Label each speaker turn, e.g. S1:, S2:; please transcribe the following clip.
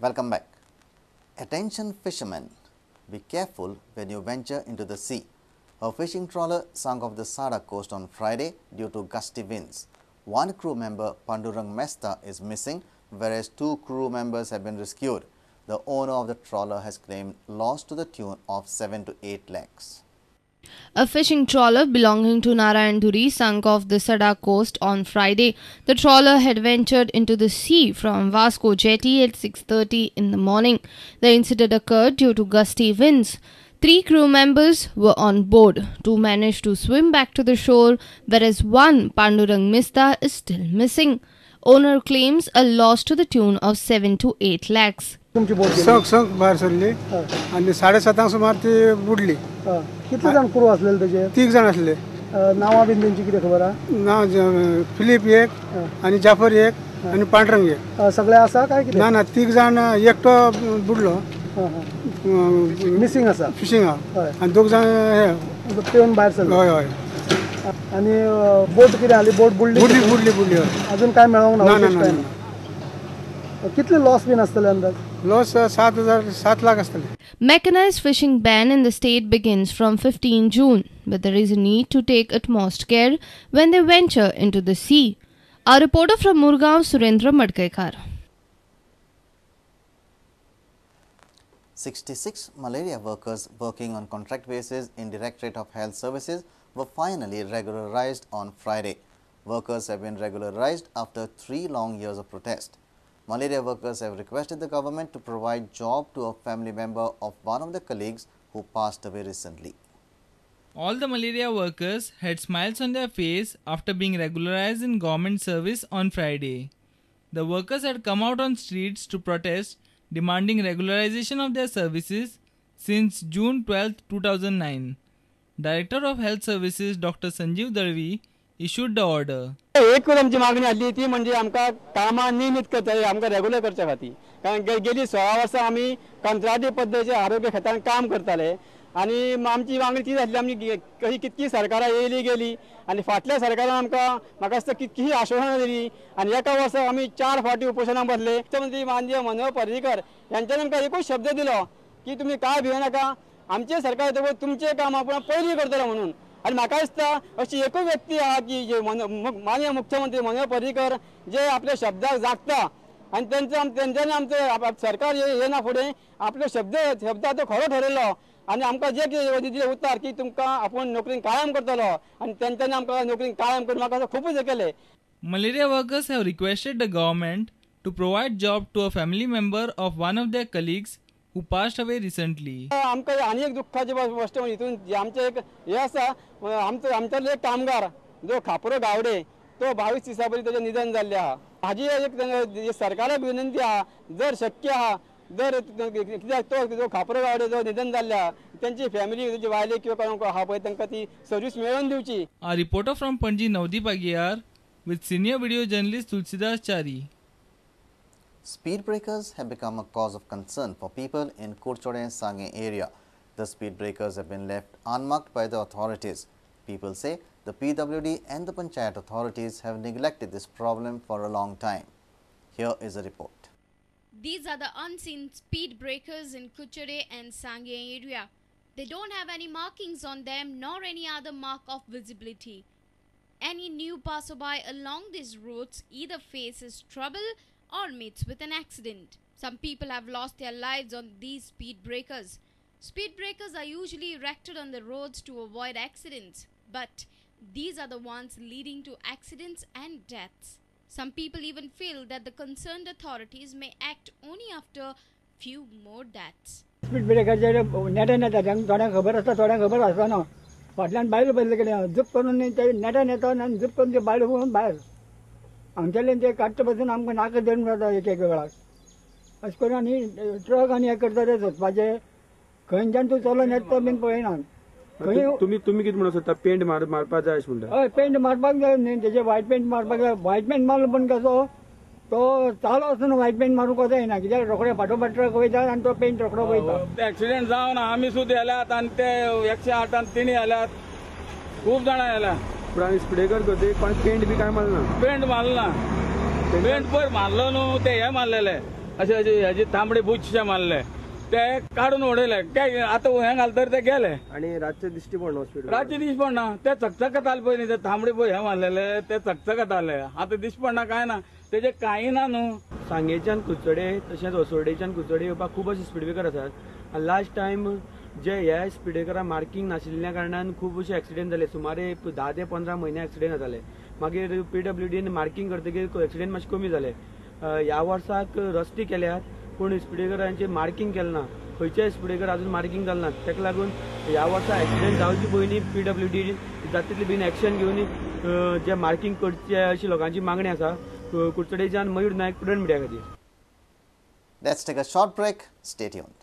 S1: Welcome back. Attention fishermen, be careful when you venture into the sea. A fishing trawler sunk off the Sada coast on Friday due to gusty winds. One crew member, Pandurang Mesta, is missing, whereas 2 crew members have been rescued. The owner of the trawler has claimed loss to the tune of 7 to 8 lakhs.
S2: A fishing trawler belonging to Narayanpuri sunk off the Sada coast on Friday. The trawler had ventured into the sea from Vasco Jetty at 6:30 in the morning. The incident occurred due to gusty winds. 3 crew members were on board. 2 managed to swim back to the shore, whereas 1, Pandurang Mesta, is still missing. Owner claims a loss to the tune of 7 to 8 lakhs.
S3: संक बाहेर सरली आणि 7:30 सुमार ती बुडली.
S4: किती जण crew असलेले त्याचे?
S3: 3 जण असले.
S4: नावा बिंदूंची किती खबर आहे?
S3: नाव फिलिप एक आणि जाफर एक आणि पांढरंग एक.
S4: सगळे असा काय किती?
S3: ना 3 जण एकटो बुडलो.
S4: मिसिंग असा
S3: फिशिंग आणि 2 जण हे
S4: पेऊन बाहेर सरले.
S3: होय होय.
S4: आणि बोट किती आली? बोट बुडली.
S3: बुडली.
S4: अजून काय मिळवून
S3: नाही.
S4: कितले लॉस बिन असतले अंदाज?
S3: लॉस 7 लाख असतले.
S2: Mechanized fishing ban in the state begins from 15 June, but there is a need to take utmost care when they venture into the sea. Our reporter from Murgaon, Surendra Madkekar.
S1: 66 malaria workers working on contract basis in Directorate of Health Services were finally regularized on Friday. Workers have been regularized after 3 long years of protest. Malaria workers have requested the government to provide job to a family member of one of the colleagues who passed away recently.
S5: All the malaria workers had smiles on their face after being regularized in government service on Friday. The workers had come out on streets to protest, demanding regularization of their services since June 12, 2009. Director of Health Services Dr. Sanjeev Darvi issued the order.
S6: एक आमची मागणी आली ती म्हणजे आमका कामा नियमित करता आमका रेग्युलर करच्या खातीर. कारण गेली 16 वर्सां आमी कंत्राटी पद्धतीचे आरोग्य क्षेत्रात काम करताले आणि आमची मागणी ती जाल्ली. आमची कशी कितकी सरकारां येयली गेली आणि फाटल्या सरकारान आमकां म्हाका दिसता कितकीही आश्वासनां दिली आणि एका वर्सा आमी 4 फावटी उपोशनाक बसले. मुख्यमंत्री माननीय मनोहर पर्रीकर यांच्यानी आमकां एकूच शब्द दिलो की तुम्ही काय भिवू नाका, आमचे सरकार येतकच तुमचे काम आपण पयलीं करतलो म्हणून. आणि म्हाका दिसता अशी एकूच व्यक्ती आहा की जे माननीय मुख्यमंत्री मनोहर पर्रीकर जे आपल्या शब्दाक जागता आणि त्यांच्यानी आमचं सरकार येना फुडें आपलो शब्द तो खरो ठरयलो आणि आमकां जे कितें दिले उतर की तुमकां आपूण नोकरीन कायम करतलो आणि त्यांच्यानी आमकां नोकरीन कायम करून म्हाका खूपच हे केले.
S5: Malaria workers have requested the government to provide job to a family member of one of their colleagues who passed away recently.
S6: आमकां आनी एक दुःखाची गोष्ट म्हणजे हितून जे आमचे एक हे आसा, आमच्यातलो एक कामगार जो खापरो गावडे तो 22 दिसां पयलीं ताचें निधन जाल्लें आहा. हाजी एक सरकाराक विनंती आहा, जर शक्य आहा जर कित्याक तो जो खापरो गावडे जो निधन जाल्ले आहा त्यांची फॅमिली जे वायले किंवा कोण आहा पळय तांकां ती सर्वीस मेळोवन दिवची.
S5: A reporter from Panji Navdeep Agiyar with senior video journalist Tulsidas Chari.
S1: Speed breakers have become a cause of concern for people in Kurchode and Sange area. The speed breakers have been left unmarked by the authorities. People say the PWD and the Panchayat authorities have neglected this problem for a long time. Here is a report.
S7: These are the unseen speed breakers in Kuchade and Sange area. They don't have any markings on them nor any other mark of visibility. Any new passerby along these roads either faces trouble or meets with an accident. Some people have lost their lives on these speed breakers. Speed breakers are usually erected on the roads to avoid accidents, but these are the ones leading to accidents and deaths. Some people even feel that the concerned authorities may act only after few more deaths.
S4: Speed ब्रेकरचे नेटा थोड्यांक खबर आसता, थोड्यांक खबर आसना. फाटल्यान बायलो बसले गेले झूप करून ते नेटान येता आनी झूप करून ते बायलो पळोवन भायर हांगच्यान ते काडटा पासून आमकां नाका धरून जाता एक वेळाक. अशें करून आनी ट्रक आनी हे करता ते सोदपाचे खंयच्यान तूं चलोन येता बीन पळयना.
S3: तुम्ही कितें म्हणून सोदता? पेंट मारपाक जाय अशें म्हणटा.
S4: हय, पेंट मारपाक जाय न्ही, तेजे व्हायट पेंट मारपाक जाय. व्हायट पेंट मारलो पण कसो तो चालू आसतना व्हायट पेंट मारूंक वचना येना, कित्याक रोखडे फाटोफाट ट्रक वयता आनी तो पेंट रोखडो वयता.
S6: एक्सिडेंट जावन आमी सुद्दां येल्यात आनी ते 108 तिणी येल्यात, खूब जाणां येल्यात.
S3: पण स्पीड ब्रेकर कोण पेंट बी काय मारना?
S6: पेंट मारला, पेंट पयर मारलो न्हू, ते हे मारलेले
S8: अशे हेजे तांबडे बुचशे मारले ते काढून उडयले काय आता हे घालतर ते गेले
S9: आणि रातचे दिश्टी पडना स्पीड
S8: रातचे दिस पडना ते चकचकत आले पळय न्ही ते तांबडे पळय हे मारलेले ते चकचकत आले आता दिस पडना काय ना तेजे काही ना न्हू
S9: सांगेच्यान कुचडे तशेंच असोर्डेच्यान कुचडे येवपाक खूब अशे स्पीड ब्रेकर आसात आनी लास्ट टायम जे ह्या स्पीड ब्रेकराक मार्किंग नाशिल्ल्या कारणान खूब अशे एक्सिडेंट जाले सुमारे 10 ते 15 म्हयने एक्सिडेंट जाताले मागीर PWDन मार्किंग करतकीर एक्सिडेंट मातशे कमी जाले ह्या वर्साक रस्ते केल्यात पूण स्पीड ब्रेकरांचे मार्किंग केलें ना खंयचेय स्पीड ब्रेकर अजून मार्किंग जालें ना तेका लागून ह्या वर्सा एक्सिडेंट जावचे पयलीं PWD जाता तितली बेगीन एक्शन घेवन जे मार्किंग करचे अशी लोकांची मागणी आसा कुडचडेच्यान मयूर नायक प्रुडंट मिडिया खातीर.
S1: Let's take a short break. Stay tuned.